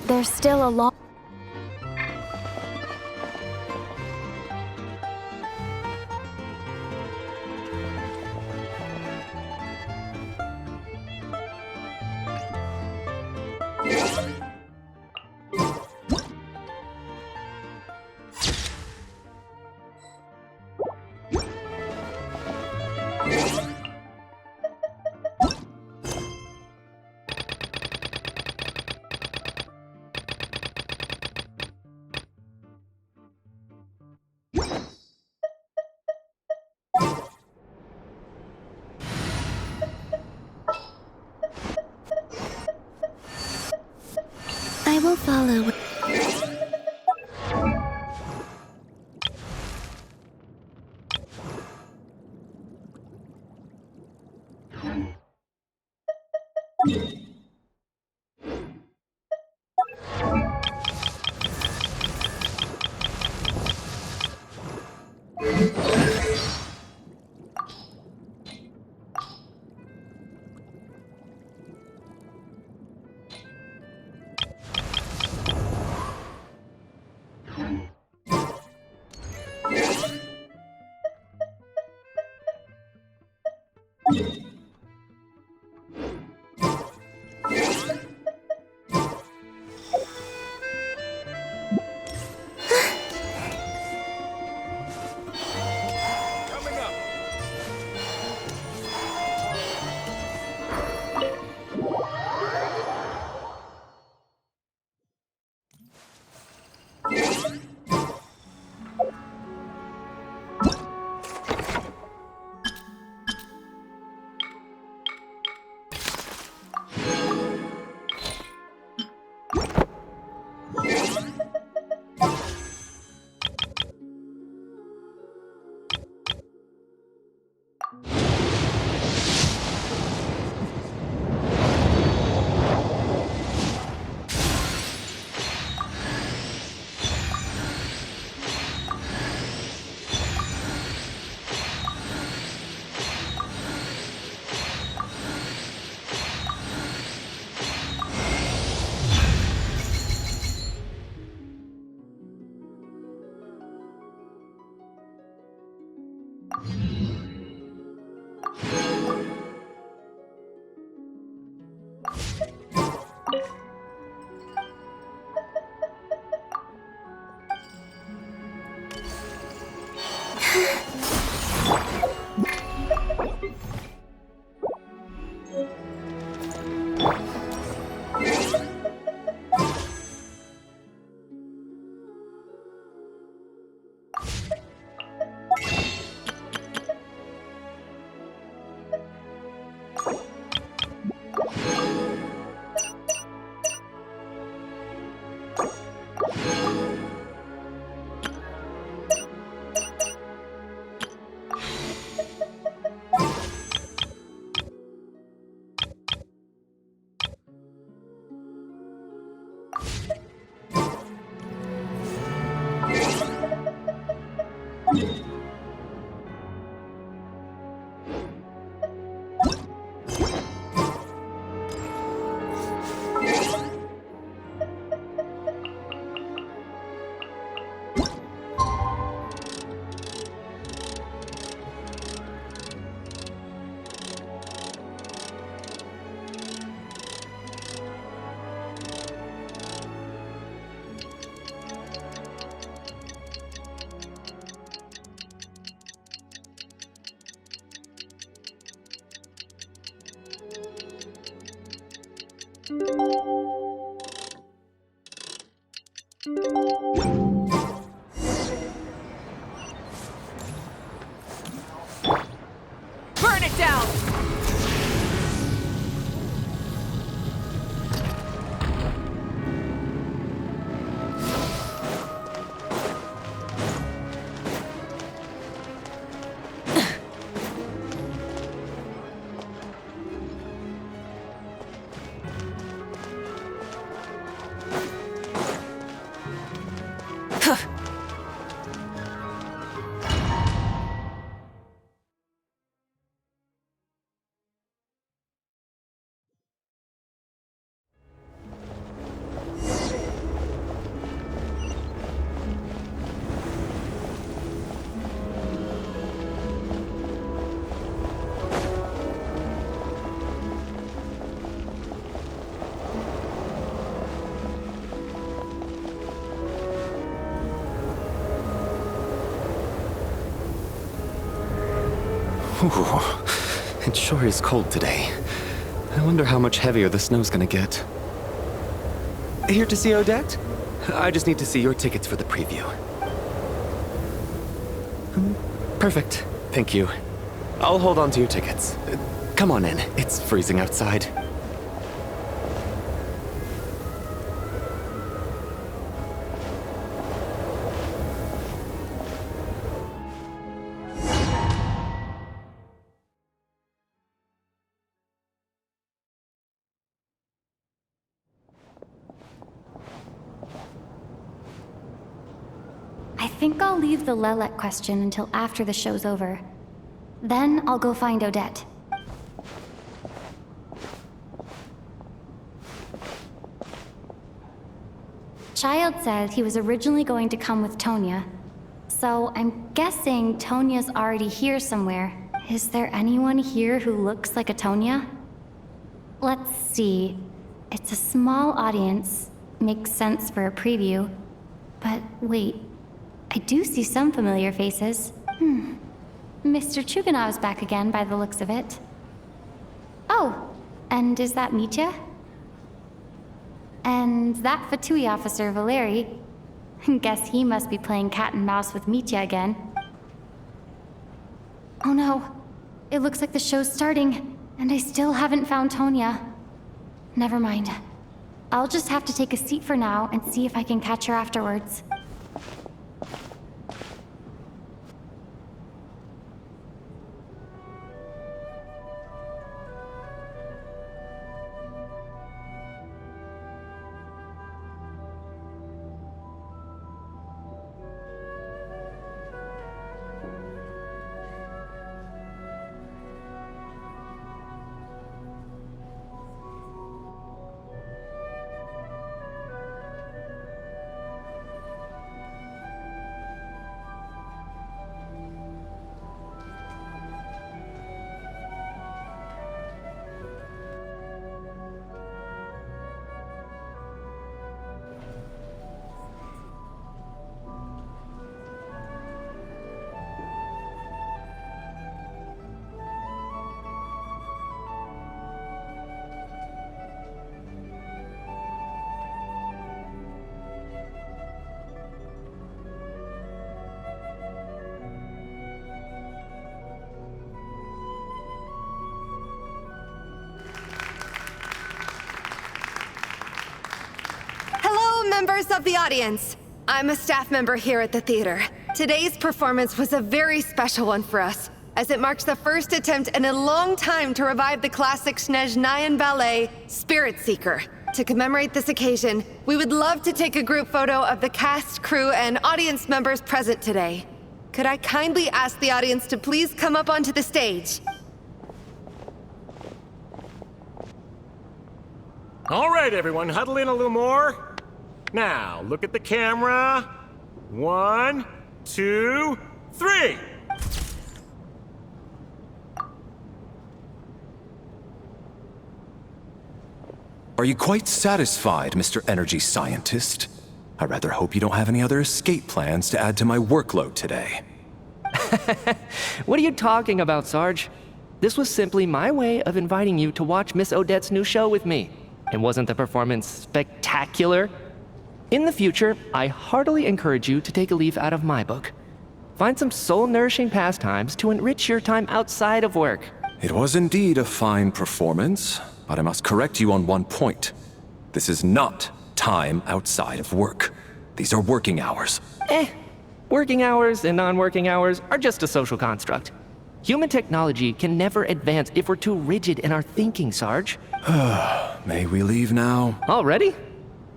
There's still a long... I will follow. Ooh, it sure is cold today. I wonder how much heavier the snow's gonna get. Here to see Odette? I just need to see your tickets for the preview. Perfect. Thank you. I'll hold on to your tickets. Come on in. It's freezing outside. I think I'll leave the Lelek question until after the show's over. Then I'll go find Odette. Child said he was originally going to come with Tonya. So I'm guessing Tonya's already here somewhere. Is there anyone here who looks like a Tonya? Let's see. It's a small audience. Makes sense for a preview. But wait. I do see some familiar faces. Mr. Chuganov's back again by the looks of it. Oh, and is that Mitya? And that Fatui officer, Valeri. Guess he must be playing cat and mouse with Mitya again. Oh no, it looks like the show's starting, and I still haven't found Tonya. Never mind. I'll just have to take a seat for now and see if I can catch her afterwards. Members of the audience, I'm a staff member here at the theater. Today's performance was a very special one for us, as it marks the first attempt in a long time to revive the classic Snezhnayan ballet, Spirit Seeker. To commemorate this occasion, we would love to take a group photo of the cast, crew, and audience members present today. Could I kindly ask the audience to please come up onto the stage? All right, everyone, huddle in a little more. Now, look at the camera. 1, 2, 3. Are you quite satisfied, Mr. Energy Scientist? I rather hope you don't have any other escape plans to add to my workload today. What are you talking about, Sarge? This was simply my way of inviting you to watch Miss Odette's new show with me. And wasn't the performance spectacular? In the future, I heartily encourage you to take a leaf out of my book. Find some soul-nourishing pastimes to enrich your time outside of work. It was indeed a fine performance, but I must correct you on one point. This is not time outside of work. These are working hours. Working hours and non-working hours are just a social construct. Human technology can never advance if we're too rigid in our thinking, Sarge. May we leave now? Already?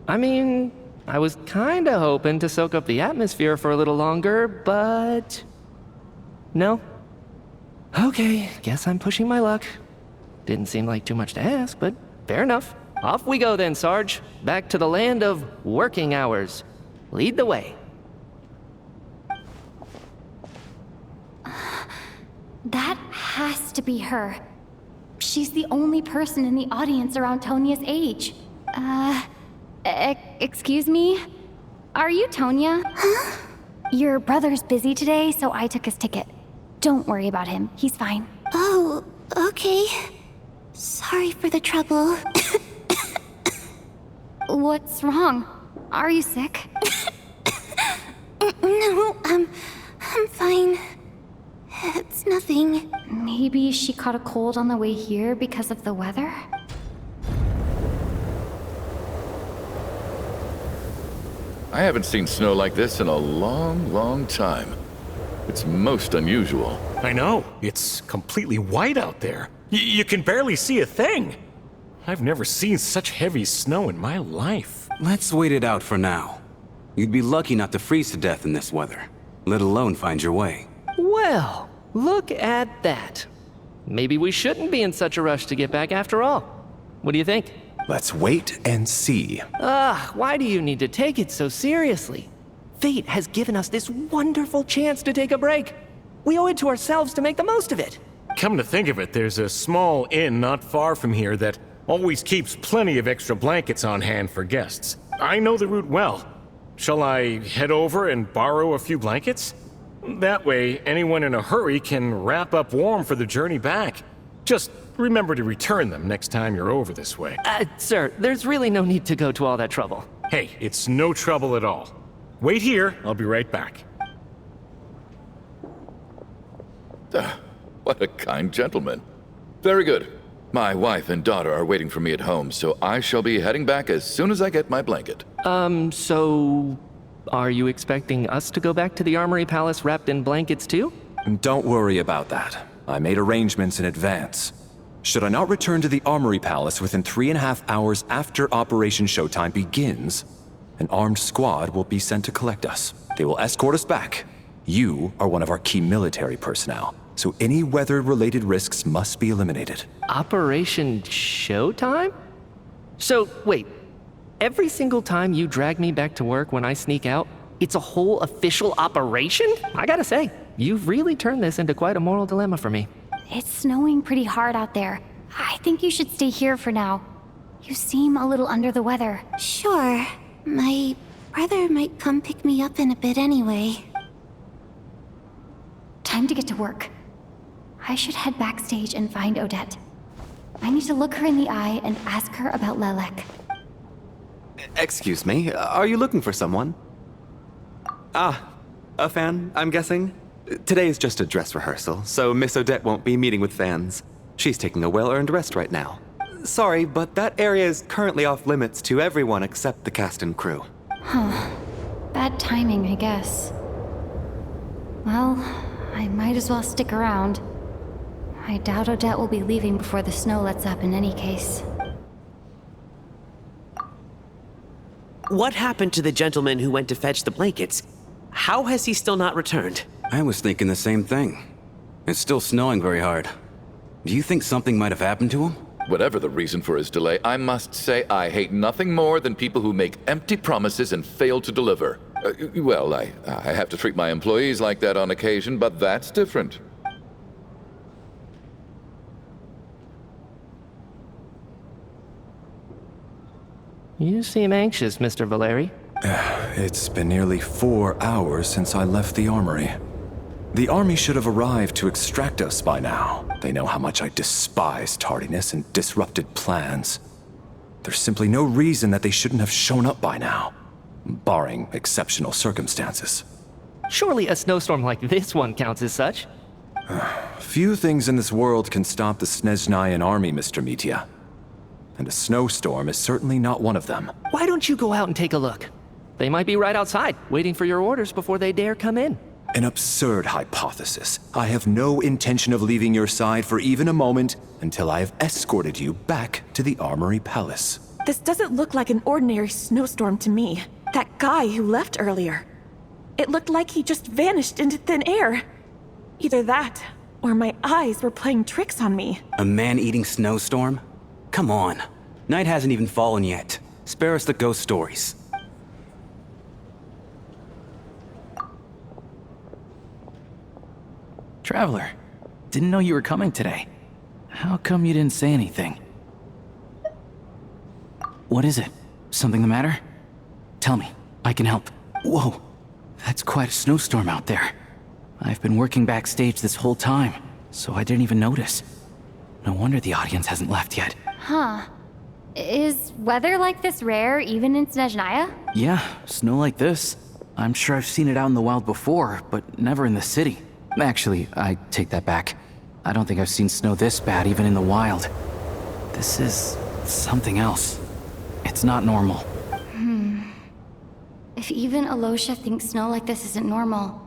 I mean, I was kinda hoping to soak up the atmosphere for a little longer, but... No? Okay, guess I'm pushing my luck. Didn't seem like too much to ask, but fair enough. Off we go then, Sarge. Back to the land of working hours. Lead the way. That has to be her. She's the only person in the audience around Tonya's age. Excuse me? Are you Tonya? Huh? Your brother's busy today, so I took his ticket. Don't worry about him. He's fine. Oh, okay. Sorry for the trouble. What's wrong? Are you sick? No, I'm fine. It's nothing. Maybe she caught a cold on the way here because of the weather? I haven't seen snow like this in a long, long time. It's most unusual. I know. It's completely white out there. You can barely see a thing. I've never seen such heavy snow in my life. Let's wait it out for now. You'd be lucky not to freeze to death in this weather, let alone find your way. Well, look at that. Maybe we shouldn't be in such a rush to get back after all. What do you think? Let's wait and see. Why do you need to take it so seriously? Fate has given us this wonderful chance to take a break. We owe it to ourselves to make the most of it. Come to think of it, there's a small inn not far from here that always keeps plenty of extra blankets on hand for guests. I know the route well. Shall I head over and borrow a few blankets? That way, anyone in a hurry can wrap up warm for the journey back. Just remember to return them next time you're over this way. Sir, there's really no need to go to all that trouble. Hey, it's no trouble at all. Wait here, I'll be right back. What a kind gentleman. Very good. My wife and daughter are waiting for me at home, so I shall be heading back as soon as I get my blanket. So... are you expecting us to go back to the Armory Palace wrapped in blankets too? Don't worry about that. I made arrangements in advance. Should I not return to the Armory Palace within 3.5 hours after Operation Showtime begins, an armed squad will be sent to collect us. They will escort us back. You are one of our key military personnel, so any weather-related risks must be eliminated. Operation Showtime? So, wait. Every single time you drag me back to work when I sneak out, it's a whole official operation? I gotta say, you've really turned this into quite a moral dilemma for me. It's snowing pretty hard out there. I think you should stay here for now. You seem a little under the weather. Sure. My brother might come pick me up in a bit anyway. Time to get to work. I should head backstage and find Odette. I need to look her in the eye and ask her about Lelek. Excuse me, are you looking for someone? Ah, a fan, I'm guessing? Today is just a dress rehearsal, so Miss Odette won't be meeting with fans. She's taking a well-earned rest right now. Sorry, but that area is currently off limits to everyone except the cast and crew. Bad timing, I guess. Well, I might as well stick around. I doubt Odette will be leaving before the snow lets up in any case. What happened to the gentleman who went to fetch the blankets? How has he still not returned? I was thinking the same thing. It's still snowing very hard. Do you think something might have happened to him? Whatever the reason for his delay, I must say I hate nothing more than people who make empty promises and fail to deliver. Well, I have to treat my employees like that on occasion, but that's different. You seem anxious, Mr. Valeri. It's been nearly 4 hours since I left the armory. The army should have arrived to extract us by now. They know how much I despise tardiness and disrupted plans. There's simply no reason that they shouldn't have shown up by now, barring exceptional circumstances. Surely a snowstorm like this one counts as such. Few things in this world can stop the Snezhnayan army, Mr. Mitya. And a snowstorm is certainly not one of them. Why don't you go out and take a look? They might be right outside, waiting for your orders before they dare come in. An absurd hypothesis. I have no intention of leaving your side for even a moment until I have escorted you back to the Armory Palace. This doesn't look like an ordinary snowstorm to me. That guy who left earlier. It looked like he just vanished into thin air. Either that, or my eyes were playing tricks on me. A man-eating snowstorm? Come on. Night hasn't even fallen yet. Spare us the ghost stories. Traveler, didn't know you were coming today. How come you didn't say anything? What is it? Something the matter? Tell me, I can help. Whoa, that's quite a snowstorm out there. I've been working backstage this whole time. so I didn't even notice. No wonder the audience hasn't left yet. Huh. Is weather like this rare even in Snezhnaya? Yeah, snow like this. I'm sure I've seen it out in the wild before, but never in the city. Actually, I take that back. I don't think I've seen snow this bad even in the wild. This is something else. It's not normal. If even Alosha thinks snow like this isn't normal,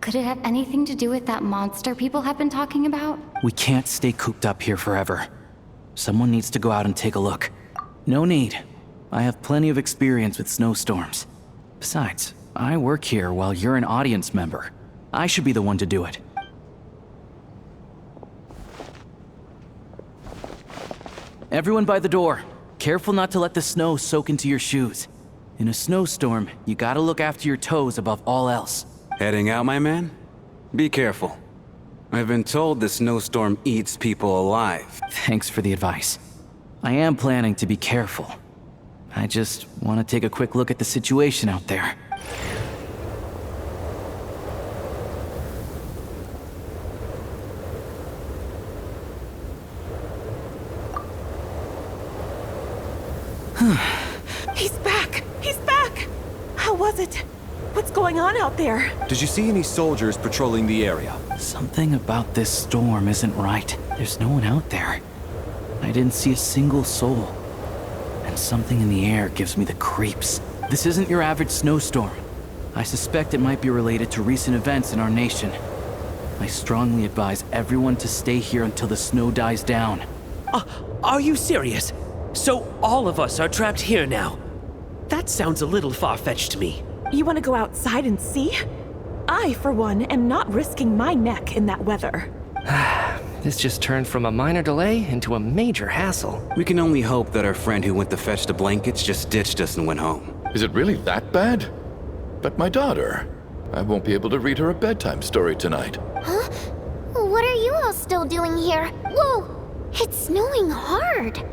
could it have anything to do with that monster people have been talking about? We can't stay cooped up here forever. Someone needs to go out and take a look. No need. I have plenty of experience with snowstorms. Besides, I work here while you're an audience member. I should be the one to do it. Everyone by the door. Careful not to let the snow soak into your shoes. In a snowstorm, you gotta look after your toes above all else. Heading out, my man? Be careful. I've been told the snowstorm eats people alive. Thanks for the advice. I am planning to be careful. I just want to take a quick look at the situation out there. He's back! He's back! How was it? What's going on out there? Did you see any soldiers patrolling the area? Something about this storm isn't right. There's no one out there. I didn't see a single soul. And something in the air gives me the creeps. This isn't your average snowstorm. I suspect it might be related to recent events in our nation. I strongly advise everyone to stay here until the snow dies down. Are you serious? So all of us are trapped here now? That sounds a little far-fetched to me. You want to go outside and see? I, for one, am not risking my neck in that weather. This just turned from a minor delay into a major hassle. We can only hope that our friend who went to fetch the blankets just ditched us and went home. Is it really that bad? But my daughter, I won't be able to read her a bedtime story tonight. Huh? What are you all still doing here? Whoa! It's snowing hard.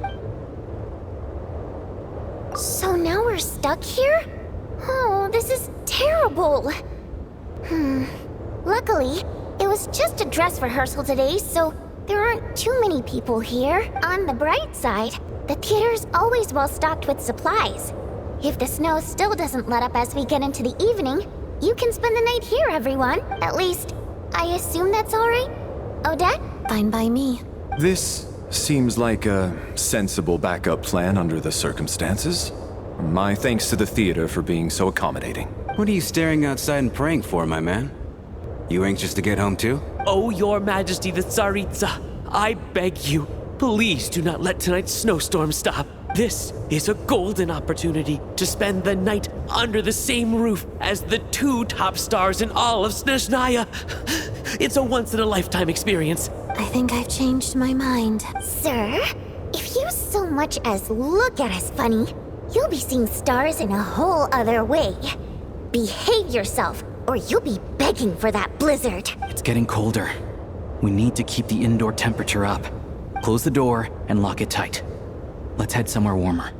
So now we're stuck here? Oh, this is terrible. Luckily, it was just a dress rehearsal today, so there aren't too many people here. On the bright side, the theater's always well stocked with supplies. If the snow still doesn't let up as we get into the evening, you can spend the night here, everyone. At least, I assume that's all right? Odette? Fine by me. This seems like a sensible backup plan under the circumstances. My thanks to the theater for being so accommodating. What are you staring outside and praying for, my man? You anxious to get home too? Oh, Your Majesty the Tsaritsa, I beg you, please do not let tonight's snowstorm stop. This is a golden opportunity to spend the night under the same roof as the two top stars in all of Snezhnaya. It's a once-in-a-lifetime experience. I think I've changed my mind. Sir, if you so much as look at us funny, you'll be seeing stars in a whole other way. Behave yourself, or you'll be begging for that blizzard. It's getting colder. We need to keep the indoor temperature up. Close the door and lock it tight. Let's head somewhere warmer.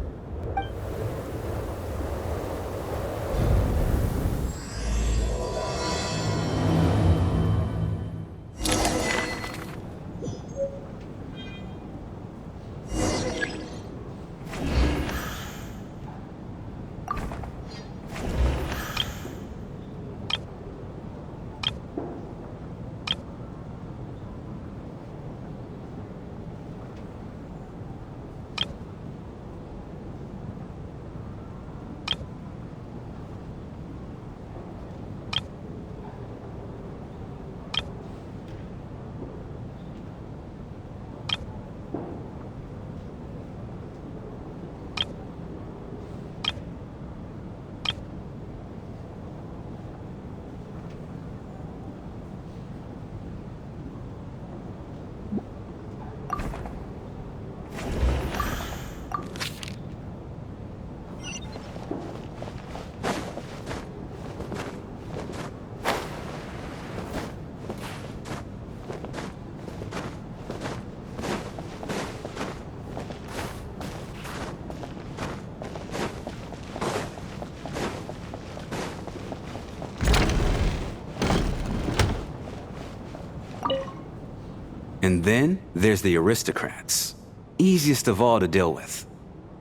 And then there's the aristocrats. Easiest of all to deal with.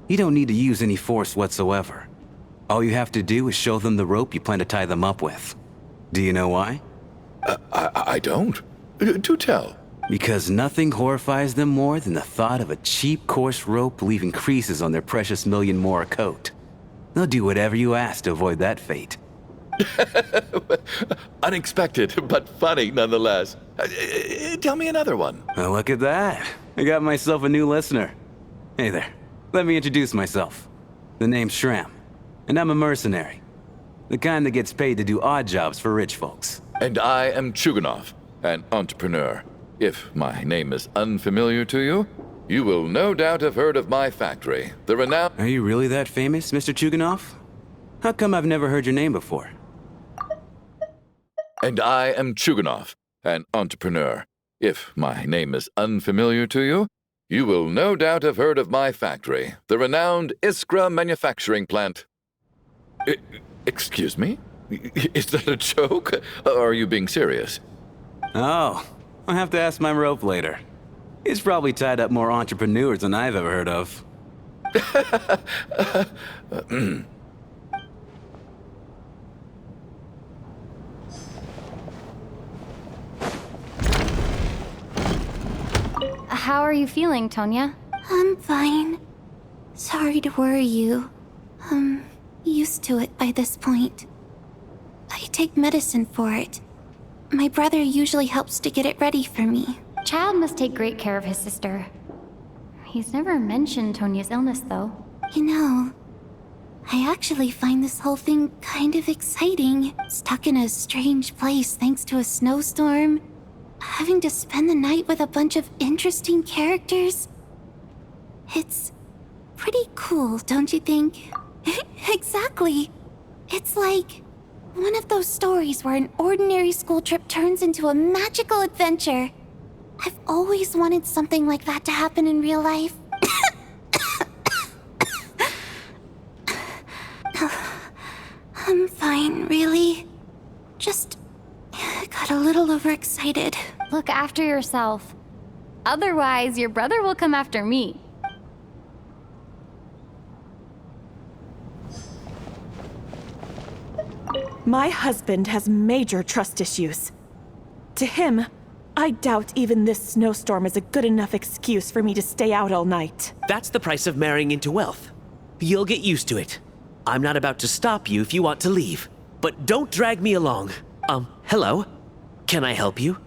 You don't need to use any force whatsoever. All you have to do is show them the rope you plan to tie them up with. Do you know why? I don't. Do tell. Because nothing horrifies them more than the thought of a cheap, coarse rope leaving creases on their precious million Mora coat. They'll do whatever you ask to avoid that fate. Unexpected, but funny nonetheless. Tell me another one. Well, look at that. I got myself a new listener. Hey there. Let me introduce myself. The name's Shram, and I'm a mercenary. The kind that gets paid to do odd jobs for rich folks. And I am Chuganov, an entrepreneur. If my name is unfamiliar to you, you will no doubt have heard of my factory, the renowned... Are you really that famous, Mr. Chuganov? How come I've never heard your name before? And I am Chuganov, an entrepreneur. If my name is unfamiliar to you, you will no doubt have heard of my factory, the renowned Iskra manufacturing plant. Excuse me? Is that a joke? Or are you being serious? Oh, I'll have to ask my rope later. It's probably tied up more entrepreneurs than I've ever heard of. How are you feeling, Tonya? I'm fine. Sorry to worry you. I'm used to it by this point. I take medicine for it. My brother usually helps to get it ready for me. Child must take great care of his sister. He's never mentioned Tonya's illness, though. You know, I actually find this whole thing kind of exciting. Stuck in a strange place thanks to a snowstorm. Having to spend the night with a bunch of interesting characters. It's pretty cool, don't you think? Exactly. It's like one of those stories where an ordinary school trip turns into a magical adventure. I've always wanted something like that to happen in real life. I'm fine, really. Just got a little overexcited. Look after yourself. Otherwise, your brother will come after me. My husband has major trust issues. To him, I doubt even this snowstorm is a good enough excuse for me to stay out all night. That's the price of marrying into wealth. You'll get used to it. I'm not about to stop you if you want to leave. But don't drag me along. Hello? Can I help you?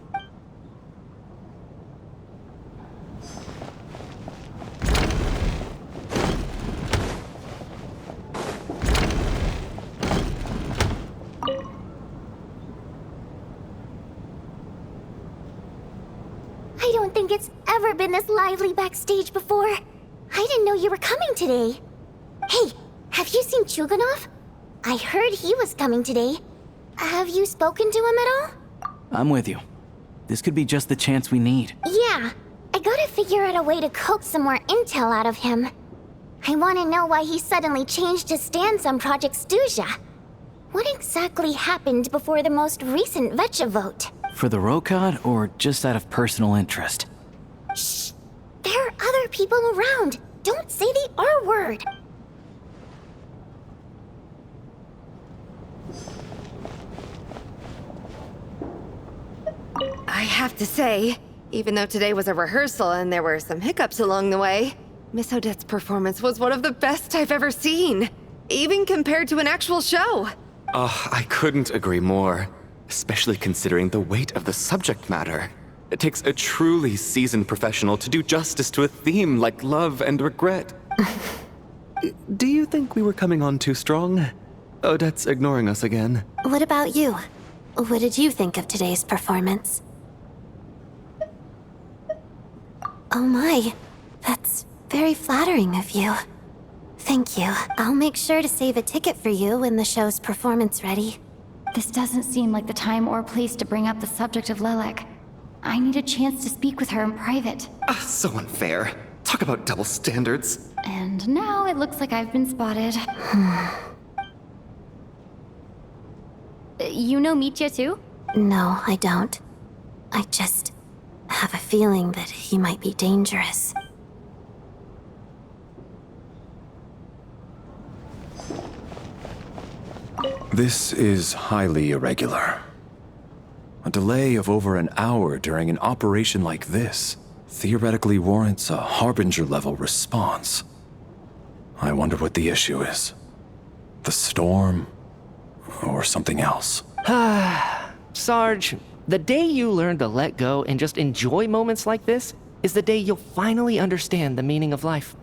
I don't think it's ever been this lively backstage before. I didn't know you were coming today. Hey, have you seen Chuganov? I heard he was coming today. Have you spoken to him at all? I'm with you. This could be just the chance we need. Yeah, I gotta figure out a way to coax some more intel out of him. I want to know why he suddenly changed his stance on Project Stuja. What exactly happened before the most recent Vetcha vote? For the Rokad, or just out of personal interest? Shh! There are other people around. Don't say the R word. I have to say, even though today was a rehearsal and there were some hiccups along the way, Miss Odette's performance was one of the best I've ever seen, even compared to an actual show. Oh, I couldn't agree more, especially considering the weight of the subject matter. It takes a truly seasoned professional to do justice to a theme like love and regret. Do you think we were coming on too strong? Odette's ignoring us again. What about you? What did you think of today's performance? Oh my, that's very flattering of you. Thank you. I'll make sure to save a ticket for you when the show's performance ready. This doesn't seem like the time or place to bring up the subject of Lelek. I need a chance to speak with her in private. So unfair. Talk about double standards. And now it looks like I've been spotted. You know Mitya too? No, I don't. I just have a feeling that he might be dangerous. This is highly irregular. A delay of over an hour during an operation like this theoretically warrants a Harbinger-level response. I wonder what the issue is. The storm, or something else. Sarge, the day you learn to let go and just enjoy moments like this is the day you'll finally understand the meaning of life.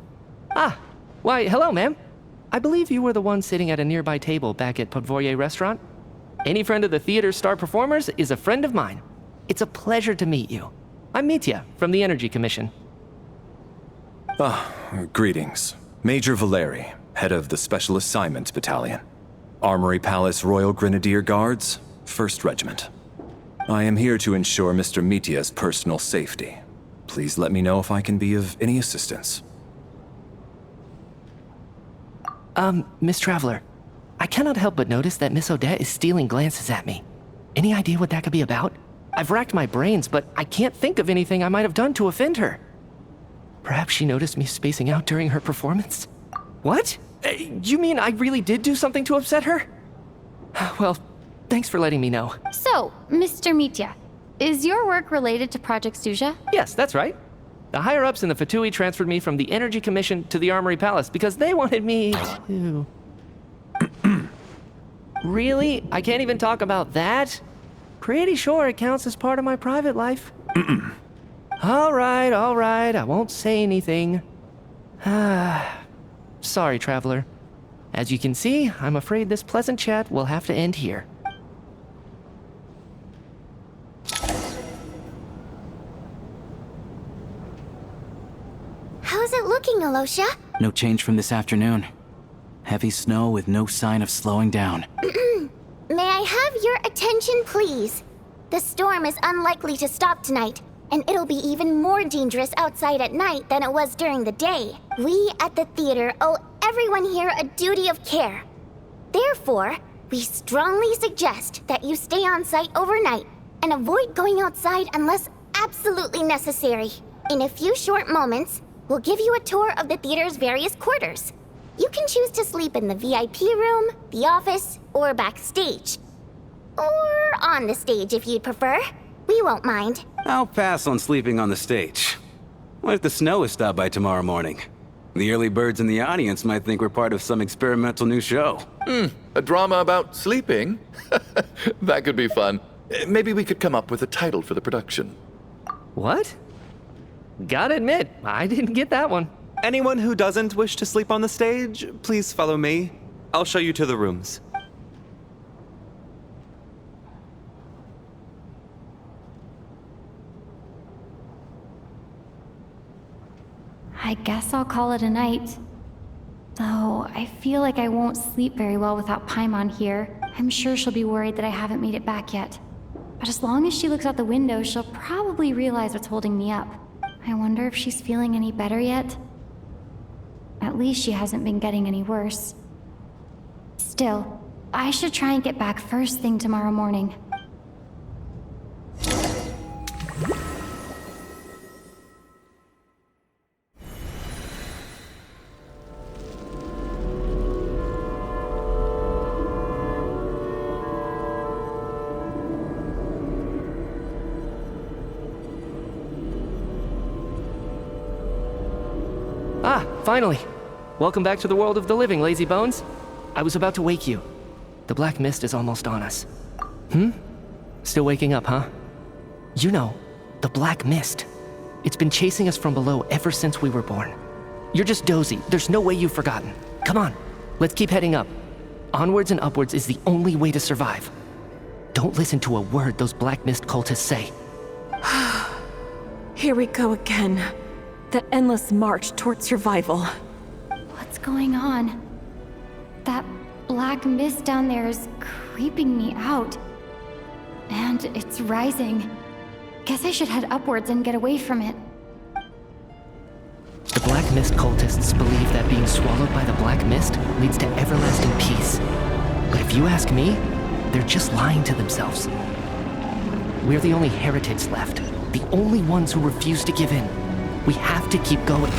Why, hello, ma'am. I believe you were the one sitting at a nearby table back at Podvorye Restaurant. Any friend of the theater's star performers is a friend of mine. It's a pleasure to meet you. I'm Mitya from the Energy Commission. Greetings. Major Valeri, head of the Special Assignments Battalion. Armory Palace Royal Grenadier Guards, 1st Regiment. I am here to ensure Mr. Mitya's personal safety. Please let me know if I can be of any assistance. Miss Traveler, I cannot help but notice that Miss Odette is stealing glances at me. Any idea what that could be about? I've racked my brains, but I can't think of anything I might have done to offend her. Perhaps she noticed me spacing out during her performance? What? You mean I really did do something to upset her? Well, thanks for letting me know. So, Mr. Mitya, is your work related to Project Suja? Yes, that's right. The higher-ups in the Fatui transferred me from the Energy Commission to the Armory Palace because they wanted me to... Really? I can't even talk about that? Pretty sure it counts as part of my private life. All right, I won't say anything. Sorry, Traveler. As you can see, I'm afraid this pleasant chat will have to end here. How's it looking, Alosha? No change from this afternoon. Heavy snow with no sign of slowing down. May I have your attention, please? The storm is unlikely to stop tonight, and it'll be even more dangerous outside at night than it was during the day. We at the theater owe everyone here a duty of care. Therefore, we strongly suggest that you stay on site overnight and avoid going outside unless absolutely necessary. In a few short moments, we'll give you a tour of the theater's various quarters. You can choose to sleep in the VIP room, the office, or backstage. Or on the stage if you'd prefer. We won't mind. I'll pass on sleeping on the stage. What if the snow is stopped by tomorrow morning? The early birds in the audience might think we're part of some experimental new show. A drama about sleeping? That could be fun. Maybe we could come up with a title for the production. What? Gotta admit, I didn't get that one. Anyone who doesn't wish to sleep on the stage, please follow me. I'll show you to the rooms. I guess I'll call it a night. Though, I feel like I won't sleep very well without Paimon here. I'm sure she'll be worried that I haven't made it back yet. But as long as she looks out the window, she'll probably realize what's holding me up. I wonder if she's feeling any better yet? At least she hasn't been getting any worse. Still, I should try and get back first thing tomorrow morning. Finally. Welcome back to the world of the living, lazy bones. I was about to wake you. The black mist is almost on us. Still waking up, huh? You know, the black mist. It's been chasing us from below ever since we were born. You're just dozy. There's no way you've forgotten. Come on, let's keep heading up. Onwards and upwards is the only way to survive. Don't listen to a word those black mist cultists say. Here we go again. The endless march toward survival. What's going on? That black mist down there is creeping me out. And it's rising. Guess I should head upwards and get away from it. The black mist cultists believe that being swallowed by the black mist leads to everlasting peace. But if you ask me, they're just lying to themselves. We're the only heretics left. the only ones who refuse to give in. We have to keep going.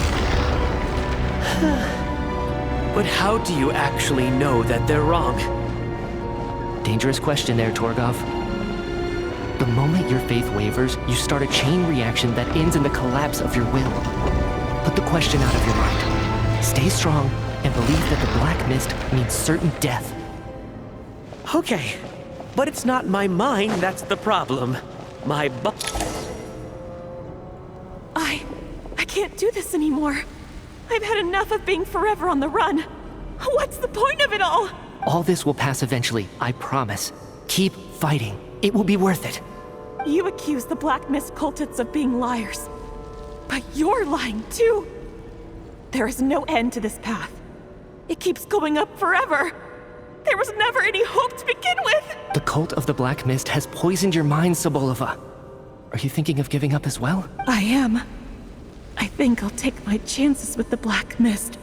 But how do you actually know that they're wrong? Dangerous question there, Torgov. The moment your faith wavers, you start a chain reaction that ends in the collapse of your will. Put the question out of your mind. Stay strong and believe that the black mist means certain death. Okay, but it's not my mind that's the problem. My I can't do this anymore. I've had enough of being forever on the run. What's the point of it all? All this will pass eventually, I promise. Keep fighting. It will be worth it. You accuse the Black Mist cultists of being liars. But you're lying too. There is no end to this path. It keeps going up forever. There was never any hope to begin with. The cult of the Black Mist has poisoned your mind, Sobolova. Are you thinking of giving up as well? I am. I think I'll take my chances with the Black Mist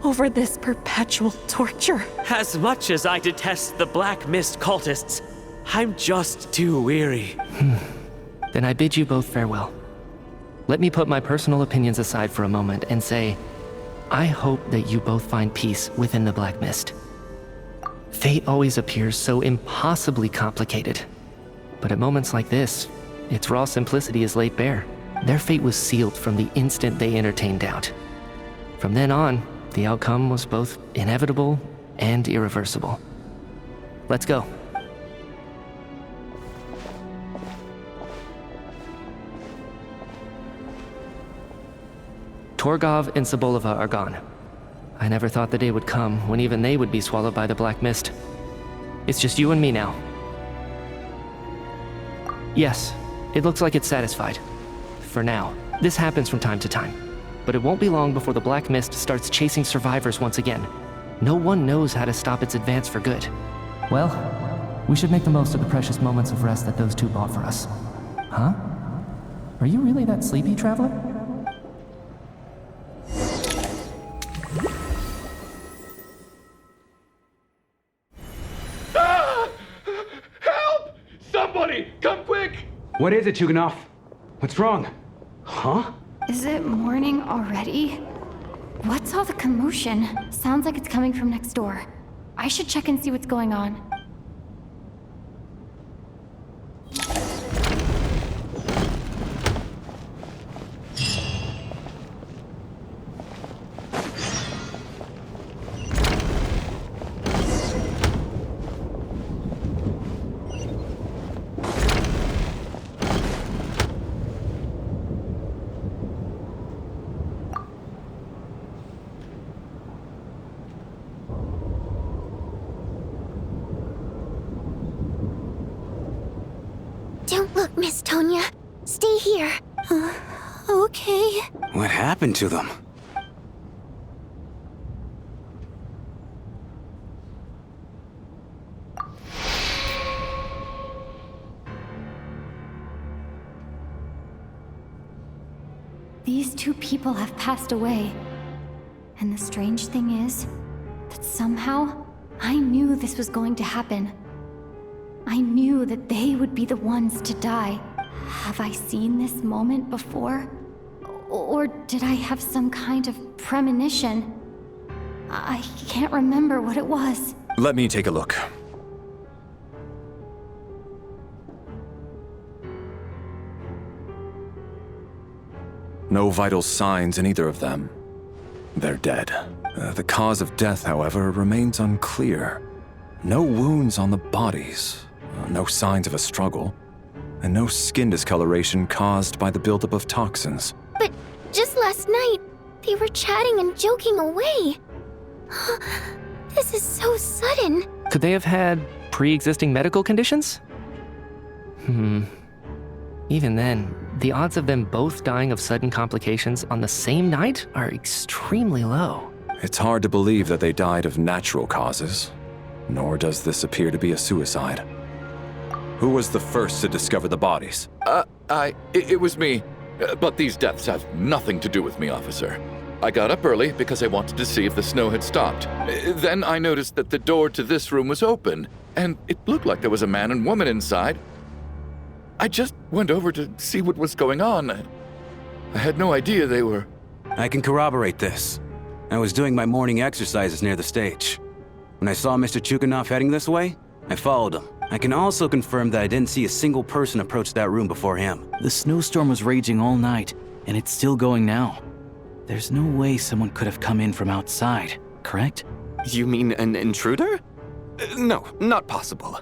over this perpetual torture. As much as I detest the Black Mist cultists, I'm just too weary. Then I bid you both farewell. Let me put my personal opinions aside for a moment and say, I hope that you both find peace within the Black Mist. Fate always appears so impossibly complicated. But at moments like this, its raw simplicity is laid bare. Their fate was sealed from the instant they entertained doubt. From then on, the outcome was both inevitable and irreversible. Let's go. Torgov and Sobolova are gone. I never thought the day would come when even they would be swallowed by the Black Mist. It's just you and me now. Yes, it looks like it's satisfied. For now. This happens from time to time. But it won't be long before the Black Mist starts chasing survivors once again. No one knows how to stop its advance for good. Well, we should make the most of the precious moments of rest that those two bought for us. Huh? Are you really that sleepy, traveler? Help! Somebody, come quick! What is it, Chuganov? What's wrong? Huh? Is it morning already? What's all the commotion? Sounds like it's coming from next door. I should check and see what's going on. Don't look, Miss Tonya. Stay here. Okay. What happened to them? These two people have passed away. And the strange thing is that somehow I knew this was going to happen. I knew that they would be the ones to die. Have I seen this moment before? Or did I have some kind of premonition? I can't remember what it was. Let me take a look. No vital signs in either of them. They're dead. The cause of death, however, remains unclear. No wounds on the bodies, no signs of a struggle, and no skin discoloration caused by the buildup of toxins. But just last night, they were chatting and joking away. This is so sudden. Could they have had pre-existing medical conditions? Even then, the odds of them both dying of sudden complications on the same night are extremely low. It's hard to believe that they died of natural causes, nor does this appear to be a suicide. Who was the first to discover the bodies? It was me. But these deaths have nothing to do with me, officer. I got up early because I wanted to see if the snow had stopped. Then I noticed that the door to this room was open, and it looked like there was a man and woman inside. I just went over to see what was going on. I had no idea they were... I can corroborate this. I was doing my morning exercises near the stage. When I saw Mr. Chuganov heading this way, I followed him. I can also confirm that I didn't see a single person approach that room before him. The snowstorm was raging all night, and it's still going now. There's no way someone could have come in from outside, correct? You mean an intruder? No, not possible.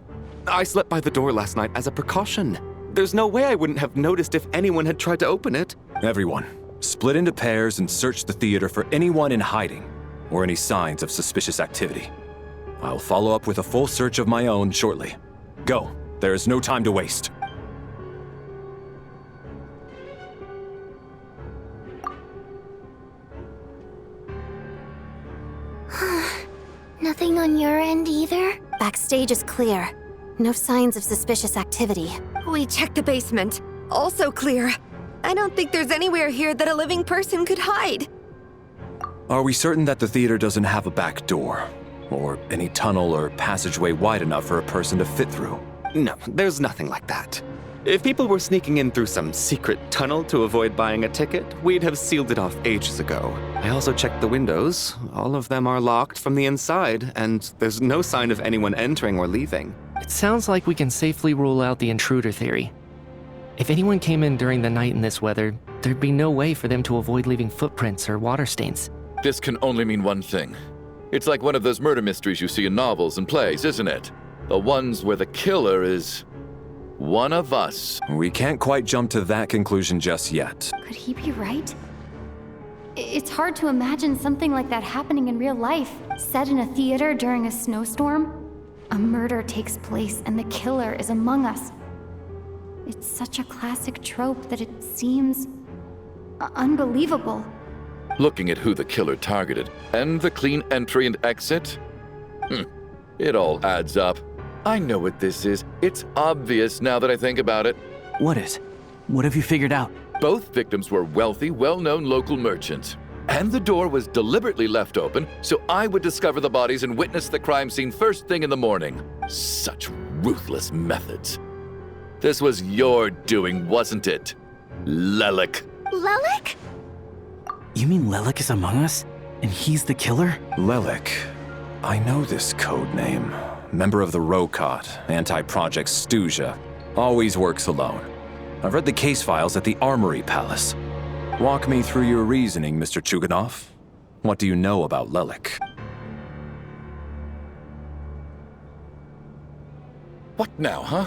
I slept by the door last night as a precaution. There's no way I wouldn't have noticed if anyone had tried to open it. Everyone, split into pairs and search the theater for anyone in hiding or any signs of suspicious activity. I'll follow up with a full search of my own shortly. Go. There is no time to waste. Nothing on your end either? Backstage is clear. No signs of suspicious activity. We checked the basement. Also clear. I don't think there's anywhere here that a living person could hide. Are we certain that the theater doesn't have a back door? Or any tunnel or passageway wide enough for a person to fit through? No, there's nothing like that. If people were sneaking in through some secret tunnel to avoid buying a ticket, we'd have sealed it off ages ago. I also checked the windows. All of them are locked from the inside, and there's no sign of anyone entering or leaving. It sounds like we can safely rule out the intruder theory. If anyone came in during the night in this weather, there'd be no way for them to avoid leaving footprints or water stains. This can only mean one thing. It's like one of those murder mysteries you see in novels and plays, isn't it? The ones where the killer is... one of us. We can't quite jump to that conclusion just yet. Could he be right? It's hard to imagine something like that happening in real life. Set in a theater during a snowstorm, a murder takes place and the killer is among us. It's such a classic trope that it seems unbelievable. Looking at who the killer targeted, and the clean entry and exit, it all adds up. I know what this is. It's obvious now that I think about it. What is? What have you figured out? Both victims were wealthy, well-known local merchants. And the door was deliberately left open so I would discover the bodies and witness the crime scene first thing in the morning. Such ruthless methods. This was your doing, wasn't it? Lelik. Lelik? You mean Lelik is among us? And he's the killer? Lelik. I know this code name. Member of the Rokot, anti-Project Stuja. Always works alone. I've read the case files at the Armory Palace. Walk me through your reasoning, Mr. Chuganov. What do you know about Lelik? What now, huh?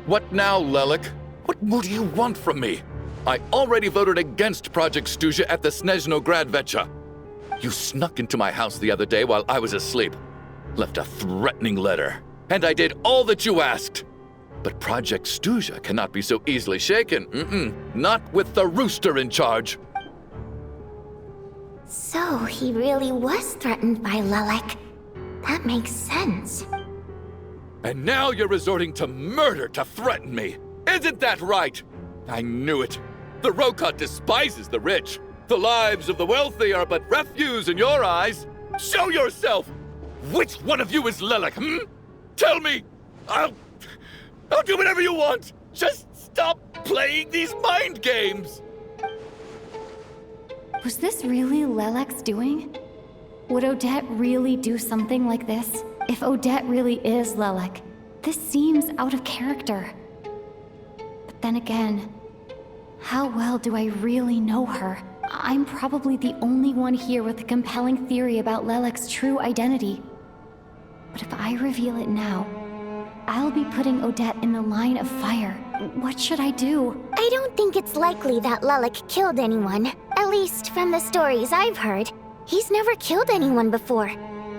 What now, Lelik? What more do you want from me? I already voted against Project Stuja at the Snezhno Gradvecha. You snuck into my house the other day while I was asleep. Left a threatening letter. And I did all that you asked. But Project Stuja cannot be so easily shaken. Not with the rooster in charge. So he really was threatened by Lelik. That makes sense. And now you're resorting to murder to threaten me. Isn't that right? I knew it. The Rokot despises the rich. The lives of the wealthy are but refuse in your eyes. Show yourself! Which one of you is Lelik, Tell me! I'll do whatever you want! Just stop playing these mind games! Was this really Lelik's doing? Would Odette really do something like this? If Odette really is Lelik, this seems out of character. But then again, how well do I really know her? I'm probably the only one here with a compelling theory about Lelik's true identity. But if I reveal it now, I'll be putting Odette in the line of fire. What should I do? I don't think it's likely that Lelik killed anyone. At least from the stories I've heard. He's never killed anyone before.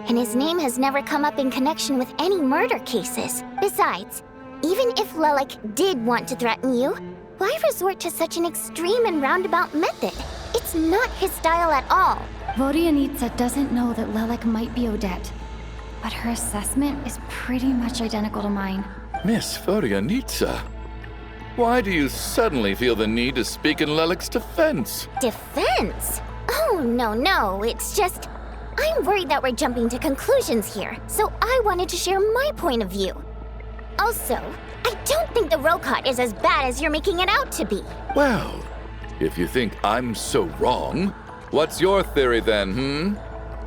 And his name has never come up in connection with any murder cases. Besides, even if Lelik did want to threaten you, why resort to such an extreme and roundabout method? It's not his style at all. Vodyanitsa doesn't know that Lelik might be Odette, but her assessment is pretty much identical to mine. Miss Vodyanitsa, why do you suddenly feel the need to speak in Lelik's defense? Defense? Oh, no, it's just... I'm worried that we're jumping to conclusions here, so I wanted to share my point of view. Also, I don't think the Rokot is as bad as you're making it out to be. Well, if you think I'm so wrong, what's your theory then,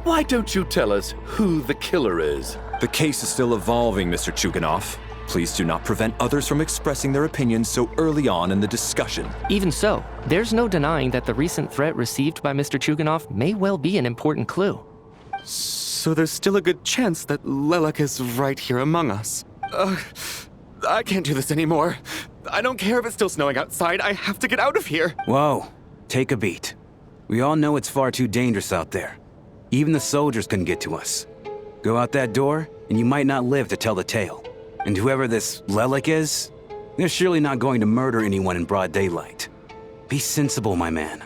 Why don't you tell us who the killer is? The case is still evolving, Mr. Chuganov. Please do not prevent others from expressing their opinions so early on in the discussion. Even so, there's no denying that the recent threat received by Mr. Chuganov may well be an important clue. So there's still a good chance that Lelek is right here among us. I can't do this anymore. I don't care if it's still snowing outside. I have to get out of here. Whoa, take a beat. We all know it's far too dangerous out there. Even the soldiers couldn't get to us. Go out that door, and you might not live to tell the tale. And whoever this Lelek is, they're surely not going to murder anyone in broad daylight. Be sensible, my man.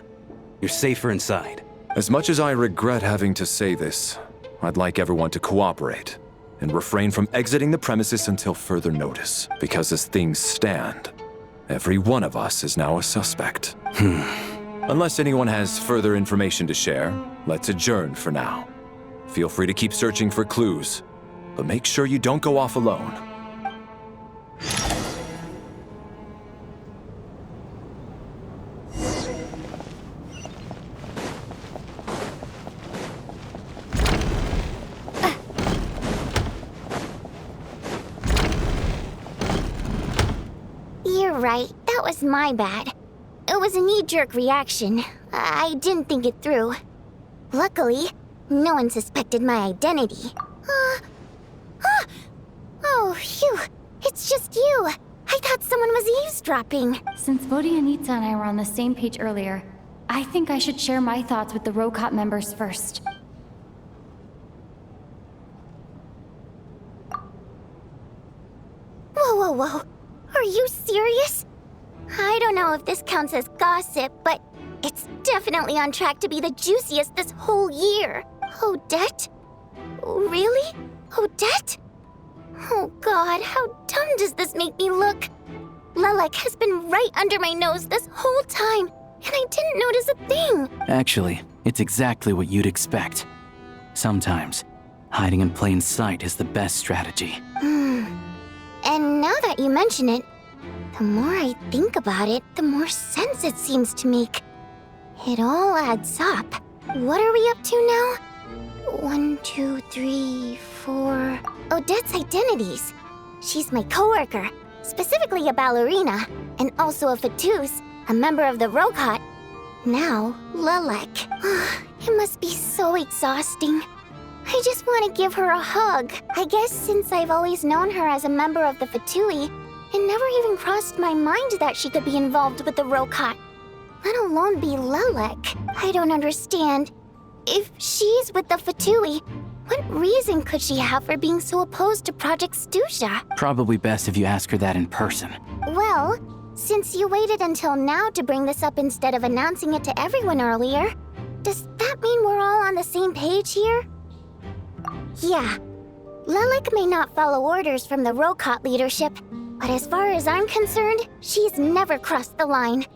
You're safer inside. As much as I regret having to say this, I'd like everyone to cooperate and refrain from exiting the premises until further notice. Because as things stand, every one of us is now a suspect. Unless anyone has further information to share, let's adjourn for now. Feel free to keep searching for clues, but make sure you don't go off alone. You're right, that was my bad. It was a knee-jerk reaction. I didn't think it through. Luckily, no one suspected my identity. Oh, phew. It's just you. I thought someone was eavesdropping. Since Vodianitsa and I were on the same page earlier, I think I should share my thoughts with the Rokot members first. Whoa. Are you serious? I don't know if this counts as gossip, but it's definitely on track to be the juiciest this whole year. Odette? Really? Odette? Oh god, how dumb does this make me look? Lelek has been right under my nose this whole time, and I didn't notice a thing. Actually, it's exactly what you'd expect. Sometimes, hiding in plain sight is the best strategy. And now that you mention it, the more I think about it, the more sense it seems to make. It all adds up. What are we up to now? 1, 2, 3, 4... Odette's identities. She's my coworker, specifically a ballerina, and also a Fatuz, a member of the Rokot. Now, Lelek. It must be so exhausting. I just want to give her a hug. I guess since I've always known her as a member of the Fatui, it never even crossed my mind that she could be involved with the Rokot, let alone be Lelek. I don't understand. If she's with the Fatui, what reason could she have for being so opposed to Project Stusha? Probably best if you ask her that in person. Well, since you waited until now to bring this up instead of announcing it to everyone earlier, does that mean we're all on the same page here? Yeah. Lelek may not follow orders from the Rokot leadership, but as far as I'm concerned, she's never crossed the line.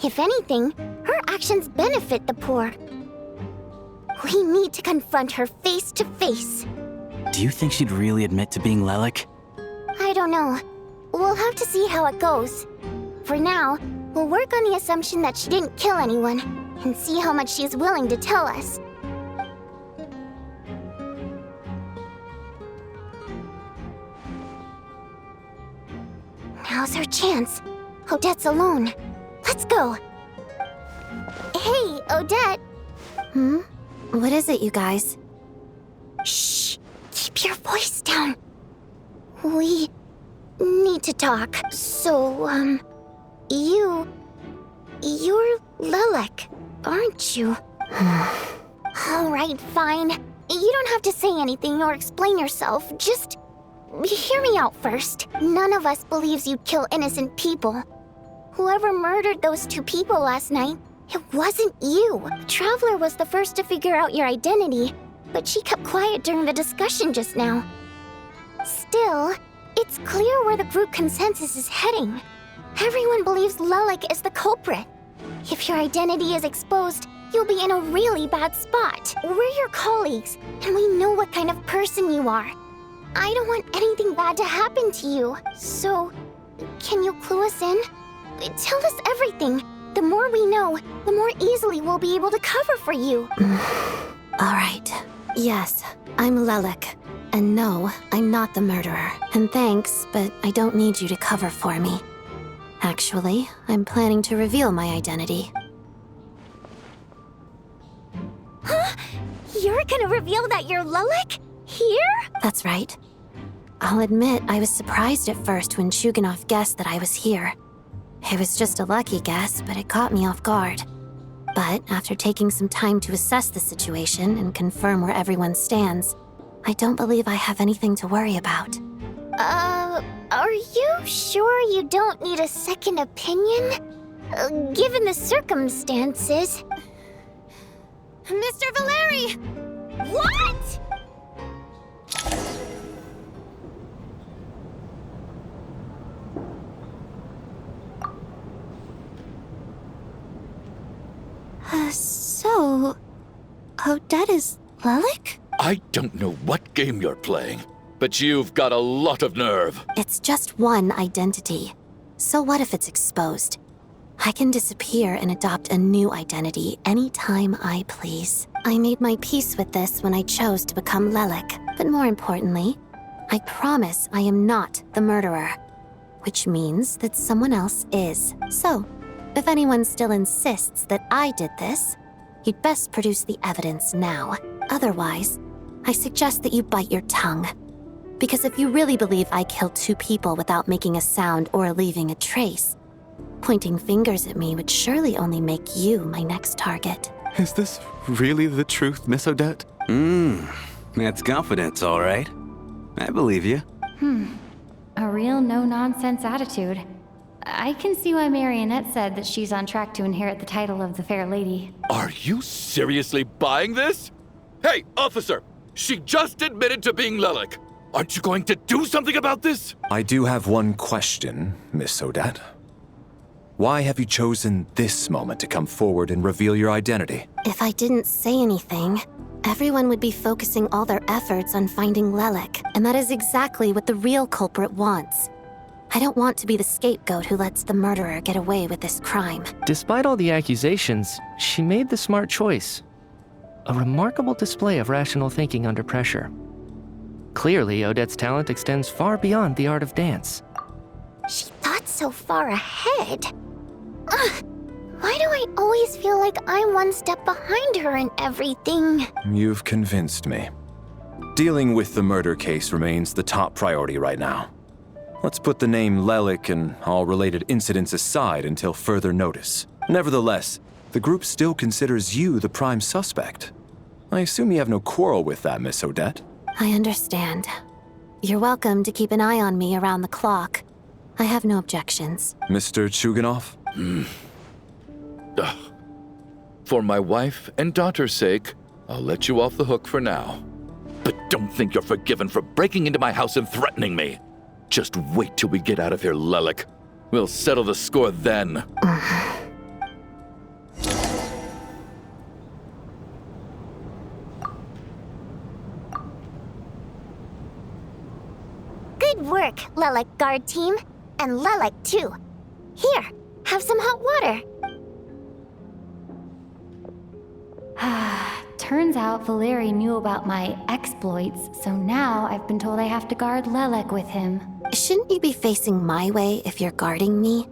If anything, her actions benefit the poor. We need to confront her face to face. Do you think she'd really admit to being Lelek? I don't know. We'll have to see how it goes. For now, we'll work on the assumption that she didn't kill anyone, and see how much she's willing to tell us. Now's our chance. Odette's alone. Let's go. Hey, Odette. What is it, you guys? Shh. Keep your voice down. We need to talk. So, you're Lelek, aren't you? All right, fine. You don't have to say anything or explain yourself. Just hear me out first. None of us believes you'd kill innocent people. Whoever murdered those 2 people last night, it wasn't you. Traveler was the first to figure out your identity, but she kept quiet during the discussion just now. Still, it's clear where the group consensus is heading. Everyone believes Lelek is the culprit. If your identity is exposed, you'll be in a really bad spot. We're your colleagues, and we know what kind of person you are. I don't want anything bad to happen to you. So, can you clue us in? Tell us everything. The more we know, the more easily we'll be able to cover for you. All right. Yes, I'm Lelik. And no, I'm not the murderer. And thanks, but I don't need you to cover for me. Actually, I'm planning to reveal my identity. Huh? You're gonna reveal that you're Lelik? Here? That's right. I'll admit I was surprised at first when Chuganov guessed that I was here. It was just a lucky guess, but it caught me off guard. But after taking some time to assess the situation and confirm where everyone stands, I don't believe I have anything to worry about. Are you sure you don't need a second opinion? Given the circumstances... Mr. Valeri! What?! So... Odette is Lelik? I don't know what game you're playing, but you've got a lot of nerve. It's just one identity. So what if it's exposed? I can disappear and adopt a new identity anytime I please. I made my peace with this when I chose to become Lelik. But more importantly, I promise I am not the murderer. Which means that someone else is. So, if anyone still insists that I did this, you'd best produce the evidence now. Otherwise, I suggest that you bite your tongue. Because if you really believe I killed 2 people without making a sound or leaving a trace, pointing fingers at me would surely only make you my next target. Is this really the truth, Miss Odette? That's confidence, all right. I believe you. A real no-nonsense attitude. I can see why Marionette said that she's on track to inherit the title of the Fair Lady. Are you seriously buying this? Hey, officer! She just admitted to being Lelik. Aren't you going to do something about this? I do have one question, Miss Odette. Why have you chosen this moment to come forward and reveal your identity? If I didn't say anything, everyone would be focusing all their efforts on finding Lelik, and that is exactly what the real culprit wants. I don't want to be the scapegoat who lets the murderer get away with this crime. Despite all the accusations, she made the smart choice. A remarkable display of rational thinking under pressure. Clearly, Odette's talent extends far beyond the art of dance. She thought so far ahead. Why do I always feel like I'm one step behind her in everything? You've convinced me. Dealing with the murder case remains the top priority right now. Let's put the name Lelik and all related incidents aside until further notice. Nevertheless, the group still considers you the prime suspect. I assume you have no quarrel with that, Miss Odette? I understand. You're welcome to keep an eye on me around the clock. I have no objections. Mr. Chuganov? For my wife and daughter's sake, I'll let you off the hook for now. But don't think you're forgiven for breaking into my house and threatening me. Just wait till we get out of here, Lelik. We'll settle the score then. Good work, Lelik guard team. And Lelik too. Here, have some hot water. Turns out Valeri knew about my exploits, so now I've been told I have to guard Lelik with him. Shouldn't you be facing my way if you're guarding me?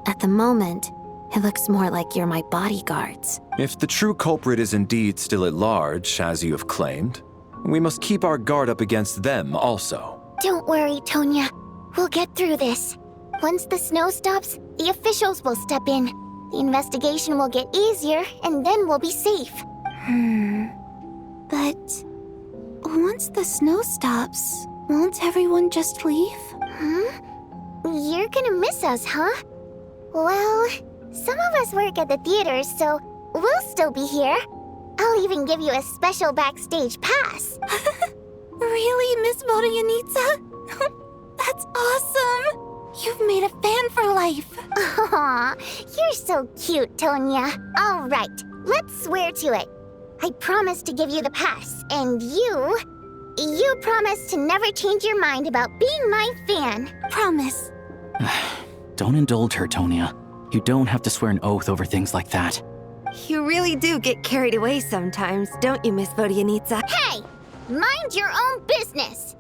At the moment, it looks more like you're my bodyguards. If the true culprit is indeed still at large, as you have claimed, we must keep our guard up against them also. Don't worry, Tonya. We'll get through this. Once the snow stops, the officials will step in. The investigation will get easier, and then we'll be safe. But once the snow stops, won't everyone just leave? You're gonna miss us, huh? Well, some of us work at the theaters, so we'll still be here. I'll even give you a special backstage pass. Really, Miss Vodyanitsa? That's awesome! You've made a fan for life. Aw, you're so cute, Tonya. All right, let's swear to it. I promise to give you the pass, and you You promise to never change your mind about being my fan. Promise. Don't indulge her, Tonya. You don't have to swear an oath over things like that. You really do get carried away sometimes, don't you, Miss Vodyanitsa? Hey! Mind your own business!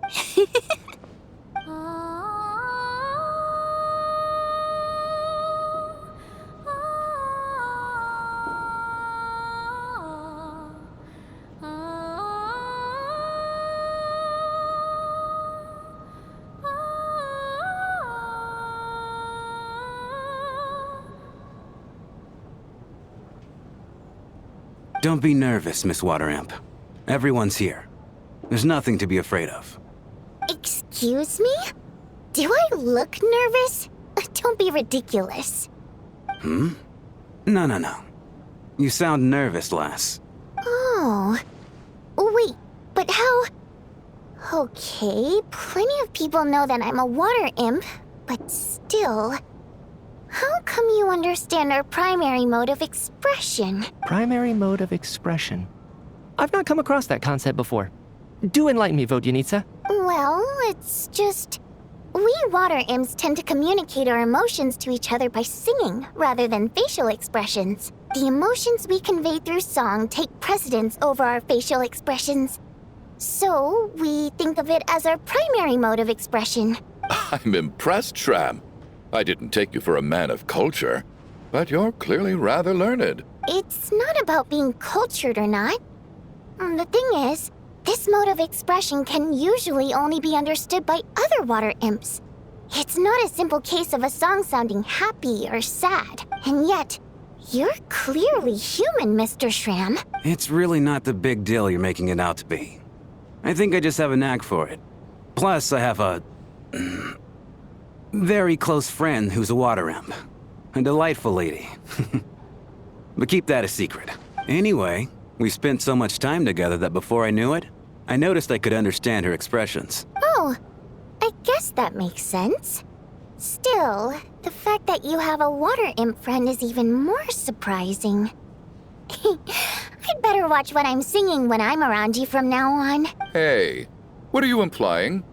Don't be nervous, Miss Wateramp. Everyone's here. There's nothing to be afraid of. Excuse me? Do I look nervous? Don't be ridiculous. No. You sound nervous, lass. Oh. Wait, but how... Okay, plenty of people know that I'm a water imp, but still... How come you understand our primary mode of expression? Primary mode of expression. I've not come across that concept before. Do enlighten me, Vodyanitsa. Well, it's just... We water imps tend to communicate our emotions to each other by singing, rather than facial expressions. The emotions we convey through song take precedence over our facial expressions. So, we think of it as our primary mode of expression. I'm impressed, Shram. I didn't take you for a man of culture, but you're clearly rather learned. It's not about being cultured or not. The thing is, this mode of expression can usually only be understood by other water imps. It's not a simple case of a song sounding happy or sad. And yet, you're clearly human, Mr. Shram. It's really not the big deal you're making it out to be. I think I just have a knack for it. Plus, I have a... very close friend who's a water imp. A delightful lady. But keep that a secret. Anyway, we spent so much time together that before I knew it, I noticed I could understand her expressions. Oh, I guess that makes sense. Still, the fact that you have a water imp friend is even more surprising. I'd better watch what I'm singing when I'm around you from now on. Hey, what are you implying?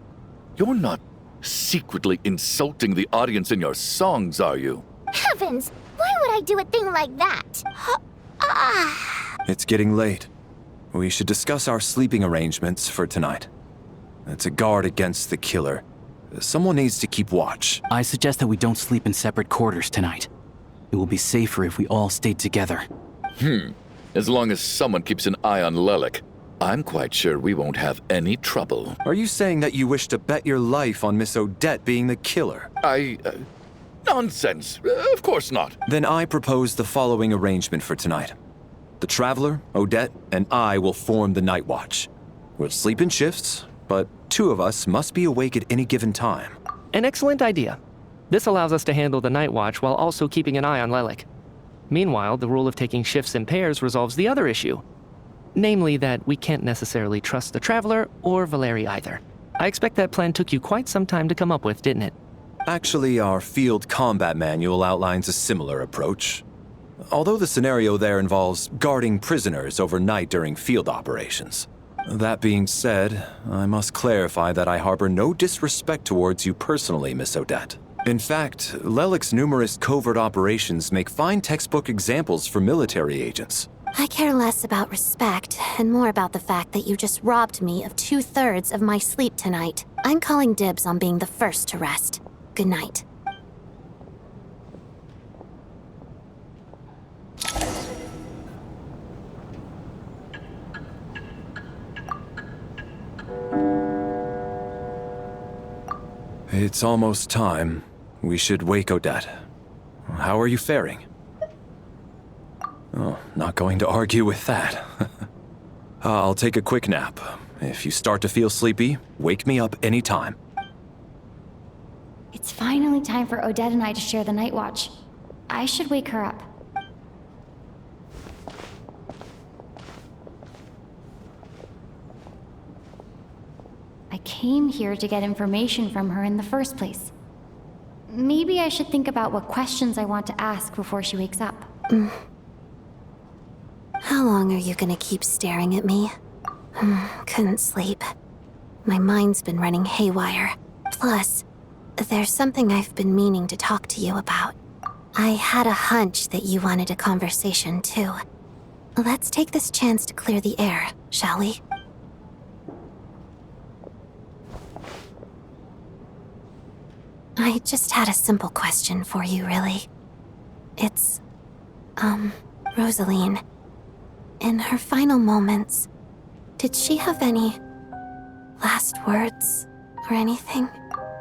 You're not secretly insulting the audience in your songs, are you? Heavens, why would I do a thing like that? It's getting late. We should discuss our sleeping arrangements for tonight. To guard against the killer, someone needs to keep watch. I suggest that we don't sleep in separate quarters tonight. It will be safer if we all stayed together. As long as someone keeps an eye on Lelik, I'm quite sure we won't have any trouble. Are you saying that you wish to bet your life on Miss Odette being the killer? Nonsense. Of course not. Then I propose the following arrangement for tonight. The Traveler, Odette, and I will form the Night Watch. We'll sleep in shifts, but two of us must be awake at any given time. An excellent idea. This allows us to handle the Night Watch while also keeping an eye on Lelik. Meanwhile, the rule of taking shifts in pairs resolves the other issue. Namely that we can't necessarily trust the Traveler or Valeri either. I expect that plan took you quite some time to come up with, didn't it? Actually, our field combat manual outlines a similar approach. Although the scenario there involves guarding prisoners overnight during field operations. That being said, I must clarify that I harbor no disrespect towards you personally, Miss Odette. In fact, Lelik's numerous covert operations make fine textbook examples for military agents. I care less about respect and more about the fact that you just robbed me of 2/3 of my sleep tonight. I'm calling dibs on being the first to rest. Good night. It's almost time. We should wake Odette. How are you faring? Oh, not going to argue with that. I'll take a quick nap. If you start to feel sleepy, wake me up anytime. It's finally time for Odette and I to share the night watch. I should wake her up. I came here to get information from her in the first place. Maybe I should think about what questions I want to ask before she wakes up. How long are you gonna keep staring at me? Couldn't sleep. My mind's been running haywire. Plus, there's something I've been meaning to talk to you about. I had a hunch that you wanted a conversation too. Let's take this chance to clear the air, shall we? I just had a simple question for you, really. It's, Rosaline. In her final moments, did she have any last words or anything?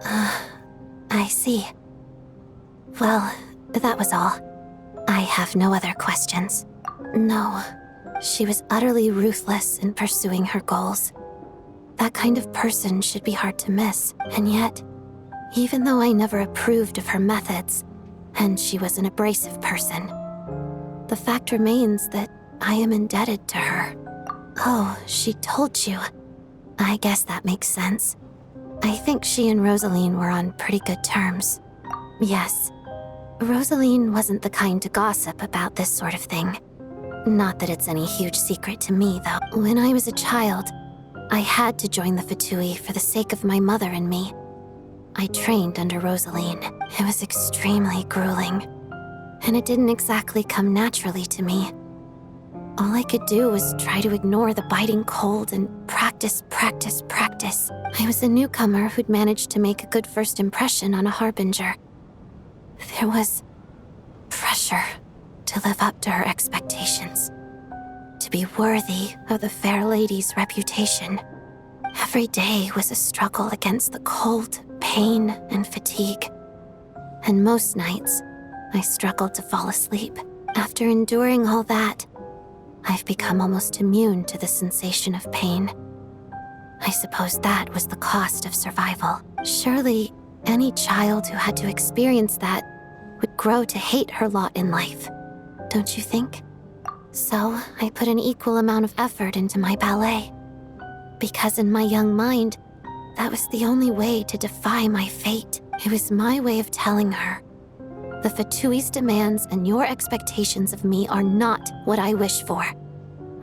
I see. Well, that was all. I have no other questions. No, she was utterly ruthless in pursuing her goals. That kind of person should be hard to miss, and yet, even though I never approved of her methods, and she was an abrasive person, the fact remains that I am indebted to her. Oh, she told you. I guess that makes sense. I think she and Rosaline were on pretty good terms. Yes. Rosaline wasn't the kind to gossip about this sort of thing. Not that it's any huge secret to me, though. When I was a child, I had to join the Fatui for the sake of my mother and me. I trained under Rosaline. It was extremely grueling, and it didn't exactly come naturally to me. All I could do was try to ignore the biting cold and practice. I was a newcomer who'd managed to make a good first impression on a harbinger. There was pressure to live up to her expectations, to be worthy of the fair lady's reputation. Every day was a struggle against the cold, pain, and fatigue. And most nights, I struggled to fall asleep. After enduring all that, I've become almost immune to the sensation of pain. I suppose that was the cost of survival. Surely, any child who had to experience that would grow to hate her lot in life, don't you think? So, I put an equal amount of effort into my ballet. Because in my young mind, that was the only way to defy my fate. It was my way of telling her, the Fatui's demands and your expectations of me are not what I wish for.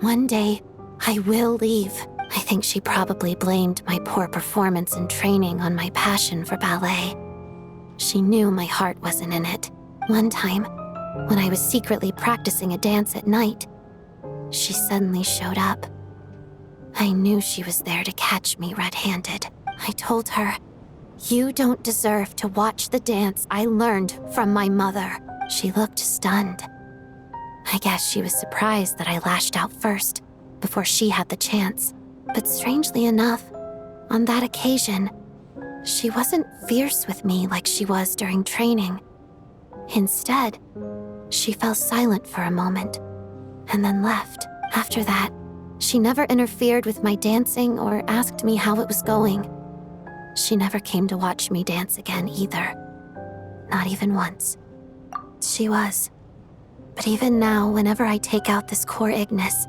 One day, I will leave. I think she probably blamed my poor performance in training on my passion for ballet. She knew my heart wasn't in it. One time, when I was secretly practicing a dance at night, she suddenly showed up. I knew she was there to catch me red-handed. I told her, "You don't deserve to watch the dance I learned from my mother." She looked stunned. I guess she was surprised that I lashed out first, before she had the chance. But strangely enough, on that occasion, she wasn't fierce with me like she was during training. Instead, she fell silent for a moment, and then left. After that, she never interfered with my dancing or asked me how it was going. She never came to watch me dance again either. Not even once. She was. But even now, whenever I take out this core Ignis,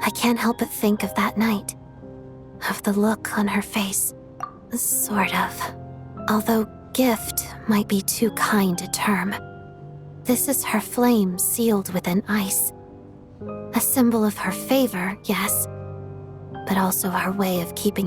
I can't help but think of that night. Of the look on her face. Sort of. Although gift might be too kind a term. This is her flame sealed within ice. A symbol of her favor, yes, but also her way of keeping